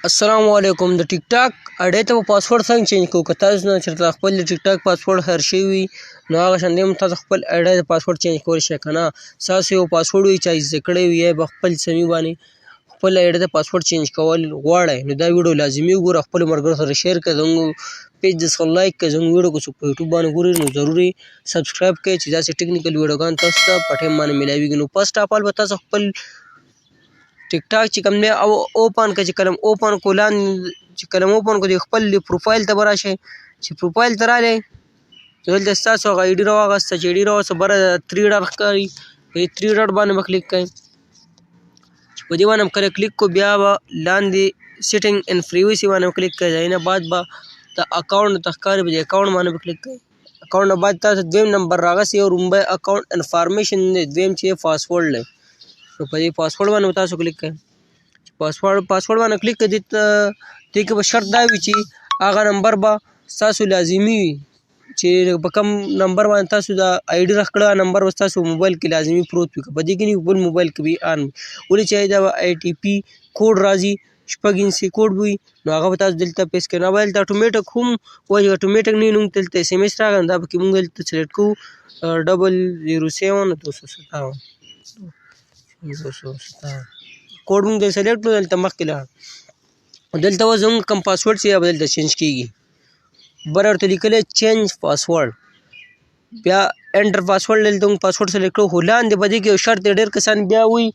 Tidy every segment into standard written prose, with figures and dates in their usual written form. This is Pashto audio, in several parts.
अस्सलामुअलैकुम د ټیک ټاک اډې ته پاسورډ څنګه چینج کوو که تاسو نه چېرته خپل د ټیک ټاک پاسورډ هیر شوی وي نو هغه شان هم تاسو خپل اډې د پاسورډ چینج کولی شئ که نه ستاسو یو پاسورډ وي چې زده کړی وي یا به خپل سمې باندې خپل اډې د پاسورډ چینج کول غواړئ نو دا ویډیو لازمي وګوره خپلو ملګرو سره شیر کړئ زموږ پیج څخه لایک کړئ زموږ ویډیو که څوک په یوټیوب باندې ګوري نو ضروري سبسکرایب کړئ چې داسې ټیکنیکل ویډیوګان تاسو ته په ټایم باندې میلاویږي نو فرسټ اف آل به تاسو خپل ټیک ټاک چې کوم دی او اوپن کړئ چې کلم اوپن کو لاندې چې کلم اوپن کو د خپل پروفایل ته به راشئ چې پروفایل ته راغلی دلته ستاسو هغه آی ډي راواغسته چې آی ډي راوسته بره 3 ډاټ ښکاري په دې 3 ډاټ باندې به کلیک کړئ چې په دې باندې هم کله کلیک کو بیا به لاندې سیټینګ ان پریویسي باندې کلیک کړئ د نه بعد به د اکاونټ ته ښکاري په دې اکاونټ باندې به کلیک کړئ اکاونټ نه بعد تاسو دویم نمبر راغسي او رومبی اکاونټ انفارمیشن دی دویم چې پاسورډ دی نو په دې پاسورډ باندې تاسو کلیک کړئ پاسورډ باندې کلیک کړئ دې کې به شرط دا وي چې هغه نمبر به ستاسو لازمي وي چې په کوم نمبر باندې تاسو د آی ډي راکړه نمبر به ستاسو موبایل کې لازمي پروت وي په دې کې نه بل موبایل کې وي ان ولې چې دا آی ټي پي کوډ راځي شپږ انچي کوډ وي نو هغه به تاسو دلته پیسټ کړئ موبایل ته اتومیټک هم وایي اتومیټک نه موږ دلته اس ام اس راغلی دا پکې موږ دلته سلیکټ کوو 007 کوډ موږ د سلیکټ کړو دلته مخکې لاړ دلته اوس زموږ کوم پاسورډ چې به دلته چینج کېږي بره ورته لیکلی چینج پاسورډ بیا انټر پاسورډ دلته موږ پاسورډ سلیکټ کړو خو لاندې په دې کې یو شرط دی ډېر کسان بیا وایي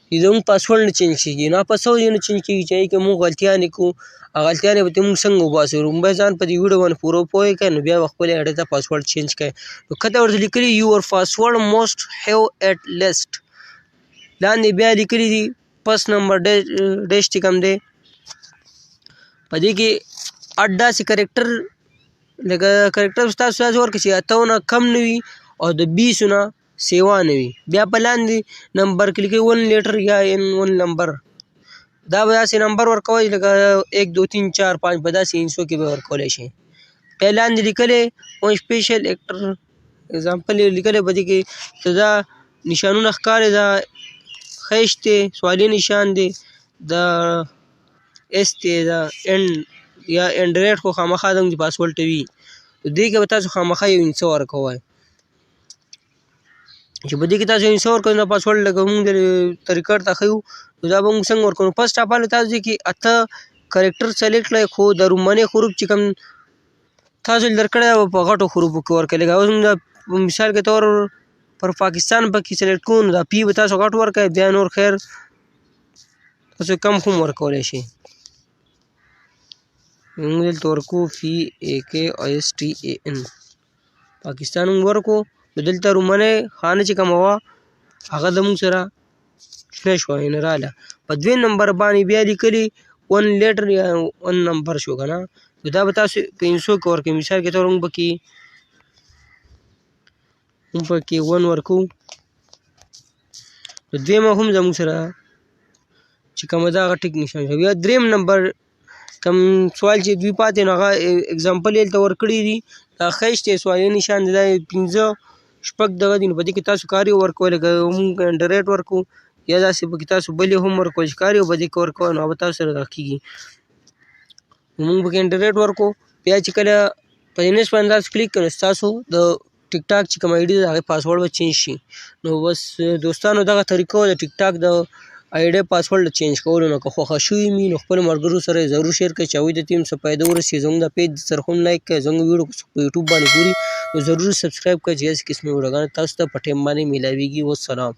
چې زموږ پاسورډ نه چینج کېږي نو په څه وجې نه چینج کېږي چې هغې کې موږ غلطیانې کوو هغه غلطیانې به موږ څنګه وباسو لومړی ځان په دې ویډیو باندې پوره پوه کړئ نو بیا به خپلې اډې ته پاسورډ چینج کړئ نو ښکته ورته لیکلي یور پاسورډ موسټ هیو ایټ لیسټ لاندې بیا لیکلي دي پس نمبر ډیش چې کوم دی په دې کې 8 داسې کرکټر لکه کرکټر ستاسو ورکړي چې 8 نه کم نه وي او د 20 نه سیوا نه وي بیا په لاندې نمبر کې لیکي 1 لیټر یا ان 1 نمبر دا به داسې نمبر ورکوئ لکه 1 2 3 4 5 په داسې انچو کې به ورکولی شئ بیا لاندې لیکلی ون سپیشل ایکټر اگزامپل لیکلی په دې کې چې دا نشانونه ښکاري دا خیشت دی سوالي نشان دی د ایس دی دا اینډ یا اینډ ریټ خو خامخا زموږ پاسورډ ته وي دې کې به تاسو خامخا یو انچه ورکوئ چې په دې کې تاسو انچه ورکوئ نو پاسورډ لکه موږ طریقه ورته ښیو نو دا به موږ څنګه ورکوو نو فرسټ اف آل تاسو دې کې 8 کرکټر سلیکټ کړئ خو د روماني حروف چې کوم تاسو درکړی به په غټو حروفو کې ورکړئ لکه اوس موږ مثال کې طور پر پاکستان پکې سلیکټ کوو نو دا پی به تاسو غټ ورکړئ بیا نور خیر تاسو کم هم ورکولی شئ موږ دلته ورکوو PAKISTAN پاکستان موږ ورکوو نو دلته رومنۍ خانه چې کومه وه هغه زموږ سره شنه شوه یعنې راله په دویم نمبر باندې بیا لیکلي 1 لیټر یا 1 نمبر شو که نه نو دا به تاسو په انچو کې ورکوئ مثال کې طور موږ پکې 1 ورکوو نو دویمه هم زموږ سره چې کومه ده هغه ټیک نشان شوه بیا دریم نمبر کوم سوال چې دوی پاتې نو هغه اګزامپل یې دلته ورکړي دي دا خیشت دی سوالي نشان دی دا 15 شپږ دغه دي نو په دې کې تاسو کار یې ورکوئ لکه موږ انډریټ ورکوو یا داسې پکې تاسو بلې هم ورکوئ چې کار یې په دې کې ورکوئ نو به تاسو سره دغه کېږي نو موږ پکې انډریټ ورکوو بیا چې کله په دې نس باندې تاسو کلیک کړئ ستاسو د ټیک ټاک چې کوم آی ډي ده هغې پاسورډ به چینج شي نو بس دوستانو دغه طریقه وه د ټیک ټاک د آی ډي پاسورډ چینج کولو نو که خوښه شوي مي نو خپلو ملګرو سره یې ضرور شیر کړئ چې هغوی ته هم څه فایده ورسي زموږ د پیج سره هم لایک کړئ زموږ ویډیو په یوټیوب باندې ګوري نو ضرور سبسکرایب کړئ چې داسې قسمي ویډیوګانې تاسو ته په ټایم باندې میلاویږي والسلام